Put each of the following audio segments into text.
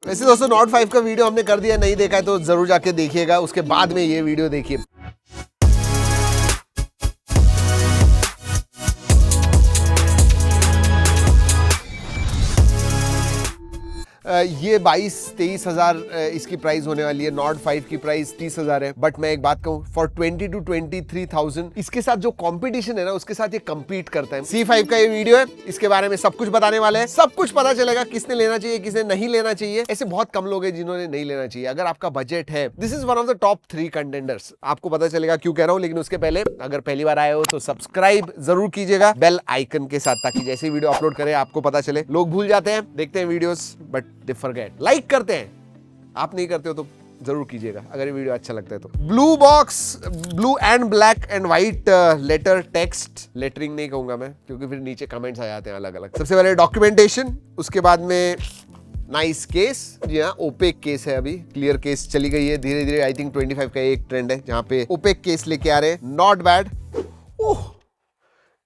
वैसे दोस्तों नॉट 5 का वीडियो हमने कर दिया, नहीं देखा है तो जरूर जाके देखिएगा, उसके बाद में ये वीडियो देखिए। ये 22-23 हजार इसकी प्राइस होने वाली है। नॉट 5 की प्राइस 30 हजार है। बट मैं एक बात कहूं, फॉर 20 to 23,000 इसके साथ जो कंपटीशन है ना, उसके साथ ये compete करता है। C5 का ये वीडियो है, इसके बारे में सब कुछ बताने वाले हैं, सब कुछ पता चलेगा किसने लेना चाहिए, किसने नहीं लेना चाहिए। ऐसे बहुत कम लोग हैं जिन्होंने नहीं लेना चाहिए। अगर आपका बजट है, this is one of the top 3 contenders. आपको पता चलेगा क्यों कह रहा हूं, लेकिन उसके पहले अगर पहली बार आए हो तो सब्सक्राइब जरूर कीजिएगा बेल आइकन के साथ, ताकि जैसे वीडियो अपलोड करें आपको पता चले। लोग भूल जाते हैं, देखते हैं videos but they forget. Like करते हैं, आप नहीं करते हो तो जरूर कीजिएगा अगर ये वीडियो अच्छा लगता है तो। Blue box, blue and black and white letter text, lettering नहीं कहूंगा मैं क्योंकि फिर नीचे कमेंट्स आ जाते हैं अलग अलग। सबसे पहले डॉक्यूमेंटेशन, उसके बाद में नाइस केस। जी हाँ, ओपेक केस है, अभी क्लियर केस चली गई है धीरे धीरे। आई थिंक 25 का एक ट्रेंड है जहां पे ओपेक केस लेके आ रहे हैं। Not bad. Oh,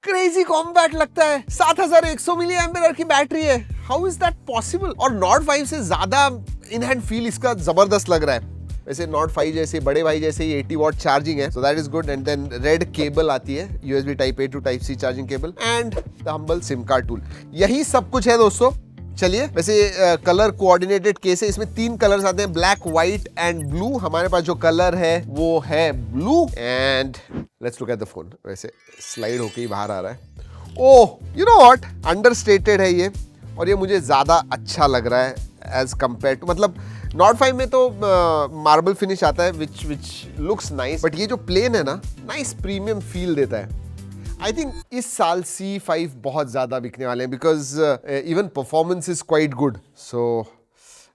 crazy compact लगता है। 7100 मिली एम्पियर की बैटरी है। How is that possible? और नॉट 5 से ज्यादा इन हैंड फील इसका जबरदस्त लग रहा है। वैसे नॉट 5 जैसे बड़े भाई जैसे ही 80 वॉट चार्जिंग है, so that is good. And then red cable आती है, USB type A to type C charging cable and the humble sim card tool. यही सब कुछ है दोस्तों। चलिए, वैसे कलर कोऑर्डिनेटेड केस है, इसमें 3 कलर्स आते हैं, ब्लैक, व्हाइट एंड ब्लू। हमारे पास जो कलर है वो है blue. And let's look at the phone. वैसे स्लाइड होके ही बाहर आ रहा है। ओह, यू नो व्हाट, अंडरस्टेटेड है ये, और ये मुझे ज्यादा अच्छा लग रहा है एज कंपेयर टू, मतलब नॉट 5 में तो मार्बल फिनिश आता है विच लुक्स नाइस, बट ये जो प्लेन है ना, नाइस प्रीमियम फील देता है। आई थिंक इस साल C5 बहुत ज्यादा बिकने वाले हैं because even performance is quite good. So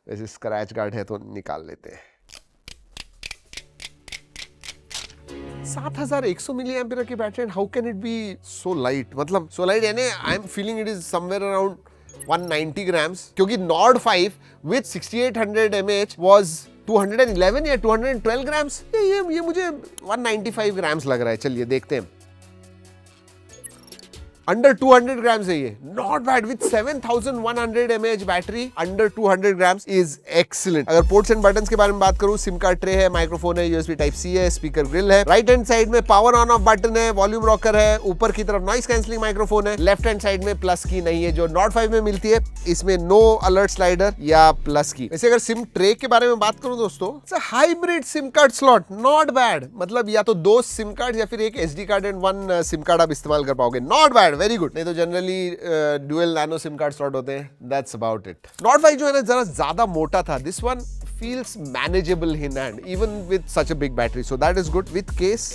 वैसे स्क्रैच गार्ड है तो निकाल लेते हैं। 7100 मिली एम्पियर की battery and how can it be so light? मतलब सो लाइट यानी I am feeling it is somewhere around 190 grams, क्योंकि नॉट 5 विद 6800 mAh was 211 या 212 ग्राम्स। ये मुझे 195 ग्राम्स लग रहा है। चलिए देखते हैं। अंडर 200 ग्राम्स है ये। Not bad with 7100 mAh battery, under 200 grams is excellent. अगर पोर्ट्स एंड बटन्स के बारे में बात करूं, सिम कार्ड ट्रे है, माइक्रोफोन है, USB टाइप C है, स्पीकर ग्रिल है, राइट हैंड साइड में पावर ऑन ऑफ बटन है, वॉल्यूम रॉकर है, ऊपर की तरफ नॉइस कैंसलिंग माइक्रोफोन है, लेफ्ट हैंड साइड में प्लस की नहीं है जो नॉट 5 में मिलती है। इसमें नो अलर्ट स्लाइडर या प्लस की। वैसे अगर सिम ट्रे के बारे में बात करूं दोस्तों, hybrid SIM card slot, not bad. मतलब या तो 2 सिम कार्ड या फिर एक SD card and 1 SIM card आप इस्तेमाल कर पाओगे। Not bad, very good. नहीं तो generally dual nano SIM card slot होते हैं। That's about it. नॉट 5 जो है ना, जरा ज्यादा मोटा था। This one feels manageable in hand even with such a big battery, so that is good. With case,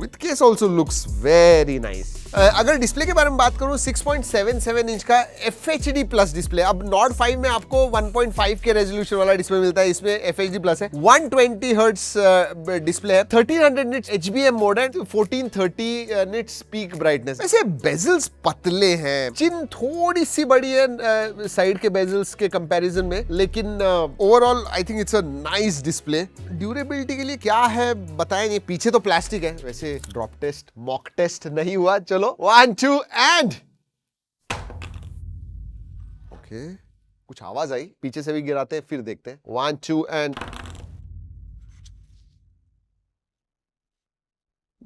with case also looks very nice. अगर डिस्प्ले के बारे में बात करूं, 6.77 इंच का FHD प्लस डिस्प्ले। अब नॉट 5 में आपको 1.5 के रेजोल्यूशन वाला डिस्प्ले मिलता है, इसमें FHD प्लस है। 120 हर्ट्ज डिस्प्ले है, 1300 निट्स HBM मोड है, 1430 निट्स पीक ब्राइटनेस। ऐसे बेजल्स पतले हैं, चिन थोड़ी सी बड़ी है साइड के बेजल्स के कंपैरिजन में, लेकिन overall I think it's a nice display. Durability के लिए क्या है बताएं, ये पीछे तो प्लास्टिक है। वैसे ड्रॉप टेस्ट, मॉक टेस्ट नहीं हुआ। चलो 1 2 एंड ओके, कुछ आवाज आई, पीछे से भी गिराते हैं फिर देखते हैं। 1 2 एंड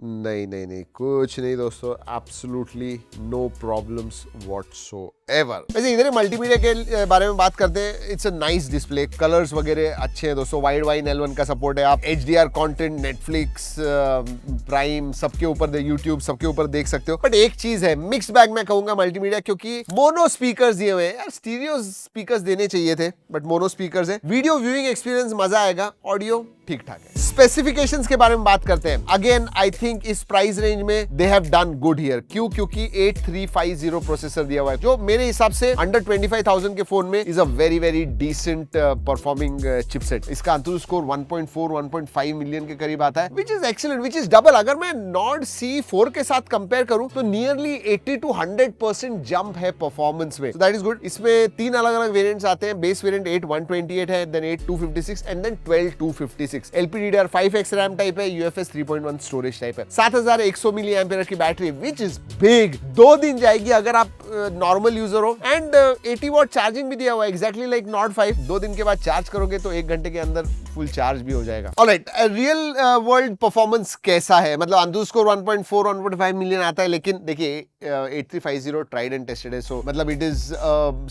नहीं कुछ नहीं दोस्तों, एब्सोल्युटली नो प्रॉब्लम्स व्हाटसोएवर। वैसे इधर मल्टीमीडिया के बारे में बात करते हैं। It's a nice display, colours वगैरह अच्छे हैं दोस्तों। वाइड वाइन L1 का सपोर्ट है, आप HDR कंटेंट नेटफ्लिक्स, प्राइम सबके ऊपर, यूट्यूब सबके ऊपर देख सकते हो। बट एक चीज है, मिक्स्ड बैग मैं कहूंगा मल्टीमीडिया, क्योंकि मोनो स्पीकर्स दिए हुए हैं यार। स्टीरियो स्पीकर्स देने चाहिए थे बट मोनो स्पीकर्स है। वीडियो व्यूइंग एक्सपीरियंस मजा आएगा, ऑडियो ठीक ठाक है। स्पेसिफिकेशंस के बारे में बात करते हैं। अगेन आई थिंक इस प्राइस रेंज में they have done good here. क्यों? क्योंकि 8350 प्रोसेसर दिया हुआ है, जो मेरे हिसाब से अंडर 25,000 के फोन में is a very very decent performing chipset. इसका अंतुल स्कोर 1.5 मिलियन के करीब आता है, which is excellent, which is double. अगर मैं नॉर्ड C4 के साथ कंपेयर करूं तो नियरली 80 to 100% जंप है परफॉर्मेंस में। दैट इज गुड। इसमें 3 अलग अलग वेरिएंट्स आते हैं। बेस वेरिएंट 8128 है, देन 8256 एंड देन 12256। 256, LPDDR5X रैम टाइप है, UFS 3.1 स्टोरेज टाइप है, 7100 मिली एम्पियर की बैटरी, विच इज बिग। 2 दिन जाएगी अगर आप नॉर्मल यूजर हो, एंड 80 वॉट चार्जिंग भी दिया हुआ है, एग्जैक्टली लाइक नॉट 5। 2 दिन के बाद चार्ज करोगे तो 1 घंटे के अंदर फुल चार्ज भी हो जाएगा। ऑलराइट, रियल वर्ल्ड परफॉर्मेंस कैसा है? मतलब अंडरस्कोर 1.4 1.5 मिलियन आता है, लेकिन देखिए 8350 ट्राइड एंड टेस्टेड है, सो मतलब इट इज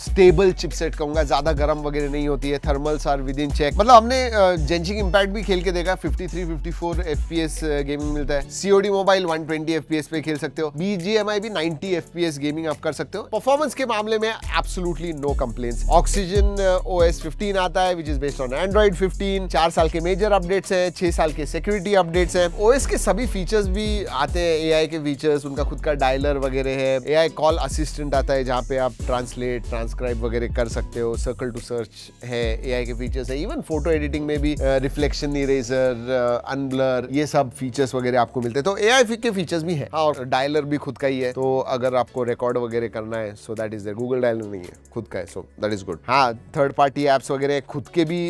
स्टेबल चिपसेट कहूंगा, ज्यादा गर्म वगैरह नहीं होती है, thermals are within check. मतलब हमने जेंशिंग इंपैक्ट भी खेल के देखा, 53-54 FPS गेमिंग मिलता है। COD मोबाइल 120 FPS पे खेल सकते हो, BGMI भी 90 FPS गेमिंग आप कर सकते हो। परफॉर्मेंस के मामले में absolutely no complaints. Oxygen OS 15 आता है, which is based on Android 15। 4 साल के मेजर अपडेट्स हैं, 6 साल के सिक्योरिटी अपडेट्स हैं। OS के सभी फीचर्स भी आते हैं, AI के फीचर्स, उनका खुद का डायलर वगैरह है, AI कॉल असिस्टेंट आता है जहां पे आप ट्रांसलेट, ट्रांसक्राइब वगैरह कर सकते हो, सर्कल टू सर्च है, AI के फीचर्स है, इवन फोटो एडिटिंग में भी रिफ्लेक्शन इरेजर, अनब्लर, ये सब फीचर्स वगैरह आपको मिलते हैं। तो AI के फीचर्स भी हैं, और डायलर भी खुद का ही है, तो अगर आपको रिकॉर्ड वगैरह करना है so that is there. Google dialer नहीं है, खुद का है, सो दैट इज गुड। हाँ, थर्ड पार्टी एप्स वगैरह खुद के भी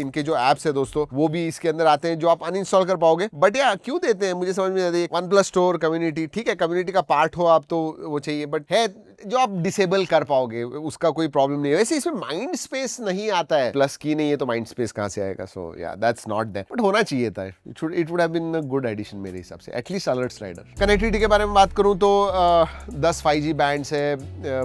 इनके जो एप्स है दोस्तों, वो भी इसके अंदर आते हैं जो आप अनइंस्टॉल कर पाओगे। बट या क्यों देते हैं मुझे समझ में नहीं आता। OnePlus स्टोर कम्युनिटी, ठीक है, कम्युनिटी का पार्ट हो आप तो वो चाहिए, बट है जो आप डिसेबल कर पाओगे उसका कोई प्रॉब्लम नहीं है। वैसे इसमें माइंड स्पेस नहीं आता है, प्लस की नहीं है तो माइंड स्पेस कहां से आएगा? सो या दैट्स नॉट देयर, बट होना चाहिए था। It would have been a good addition मेरे हिसाब से, एटलीस्ट अलर्ट स्लाइडर। कनेक्टिविटी के बारे में बात करूं तो 10 5G बैंड्स है,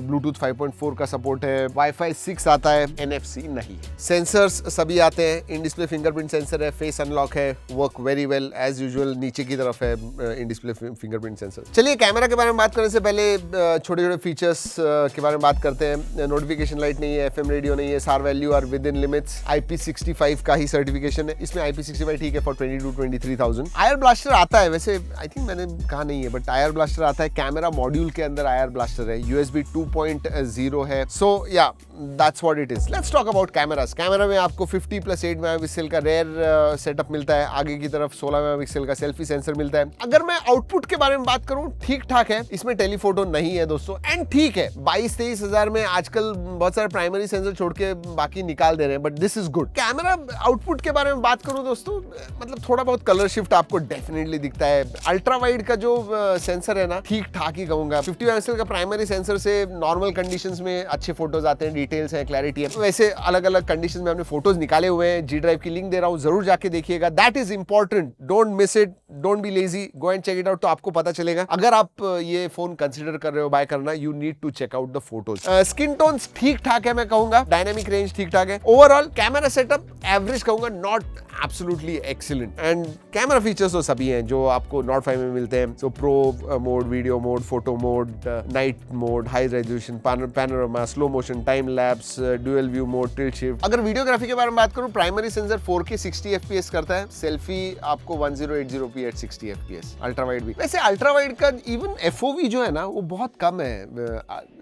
ब्लूटूथ 5.4 का सपोर्ट है, Wi-Fi 6 आता है, NFC नहीं है। सेंसर्स सभी आते हैं, इन डिस्प्ले फिंगरप्रिंट सेंसर है, फेस अनलॉक है, work very well as usual. नीचे की तरफ है इन डिस्प्ले फिंगरप्रिंट सेंसर। चलिए कैमरा के बारे में बात करने से पहले छोटे छोटे फीचर्स के बारे में बात करते हैं। नोटिफिकेशन लाइट नहीं है, FM रेडियो नहीं है, SAR value are within limits, IP65 का ही सर्टिफिकेशन है इसमें। IP65 ठीक है फॉर 22-23,000। आयर ब्लास्टर आता है, वैसे आई थिंक मैंने कहा नहीं है, बट आयर ब्लास्टर आता है। कैमरा मॉड्यूल के अंदर आयर ब्लास्टर है, USB 2.0 है, सो या that's what it is. Let's talk about cameras. Camera में आपको 50+8 मेगापिक्सल का रेयर सेटअप मिलता है, आगे की तरफ 16 मेगापिक्सल का सेल्फी सेंसर मिलता है। अगर मैं आउटपुट के बारे में बात करूं, ठीक ठाक है, इसमें टेलीफोटो नहीं है दोस्तों, एंड ठीक है 22-23 हजार में आजकल बहुत सारे प्राइमरी सेंसर छोड़ के बाकी निकाल दे रहे हैं, but this is good. Camera output के बारे में बात करूं दोस्तों, मतलब थोड़ा बहुत कलर शिफ्ट आपको डेफिनेटली दिखता है। अल्ट्रा वाइड का जो सेंसर है ना, ठीक ठाक ही कहूंगा। 50 मेगापिक्सल का प्राइमरी सेंसर से नॉर्मल कंडीशंस में अच्छे फोटोज आते हैं, डिटेल्स हैं, क्लैरिटी है। वैसे अलग अलग कंडीशंस में हमने फोटोज निकाले हुए हैं, G ड्राइव की लिंक दे रहा हूं, जरूर जाके देखिएगा, that is important, don't miss it, don't be lazy, go and check it out, तो आपको पता चलेगा। अगर आप ये फोन कंसिडर कर रहे हो बाय करना, you need to check out the photos. Skin tones ठीक ठाक है मैं कहूंगा, डायनामिक रेंज ठीक ठाक है। ओवरऑल कैमरा सेटअप एवरेज कहूंगा, not absolutely excellent. And camera features तो सभी हैं जो आपको नॉट 5 में मिलते हैं, सो pro mode, video mode, photo mode, night mode, high resolution, panorama, slow motion, time lapse, dual view mode, tilt shift. अगर वीडियोग्राफी के बारे में बात करूं, प्राइमरी सेंसर 4K 60 FPS करता है, सेल्फी आपको 1080p at 60 FPS, ultra wide भी। वैसे अल्ट्रा वाइड का इवन FOV जो है ना, वो बहुत कम है,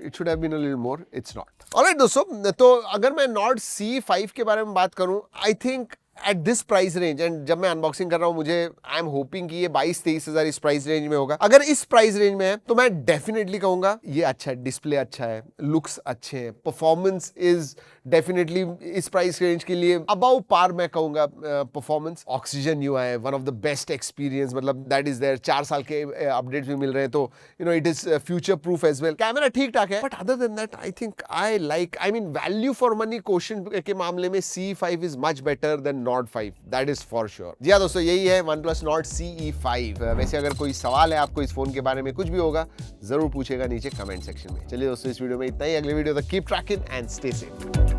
it should have been a little more, it's not. Alright दोस्तों, तो अगर मैं नॉर्ड C5 के बारे में बात करूं, I think at this price range, and जब मैं अनबॉक्सिंग कर रहा हूं, मुझे आई एम होपिंग कि ये 22-23 हजार इस प्राइस रेंज में होगा। अगर इस प्राइस रेंज में है तो मैं डेफिनेटली कहूंगा ये अच्छा है, डिस्प्ले अच्छा है, लुक्स अच्छे हैं, परफॉर्मेंस इज डेफिनेटली इस प्राइस रेंज के लिए अबाउ पार मैं कहूंगा। Performance, Oxygen UI one of the best experience, मतलब दैट इज देयर। 4 साल के अपडेट्स भी मिल रहे हैं, तो you know it is future proof as well. Camera ठीक ठाक है, but other than that I think I mean value for money question के मामले में C5 is much better than Nord 5, that is for sure. जी हाँ दोस्तों, यही है OnePlus Nord CE5। वैसे अगर कोई सवाल है आपको इस फोन के बारे में, कुछ भी होगा, जरूर पूछेगा नीचे कमेंट सेक्शन में। चलिए दोस्तों, इस वीडियो में इतना ही। अगले वीडियो तक keep trekking and stay safe.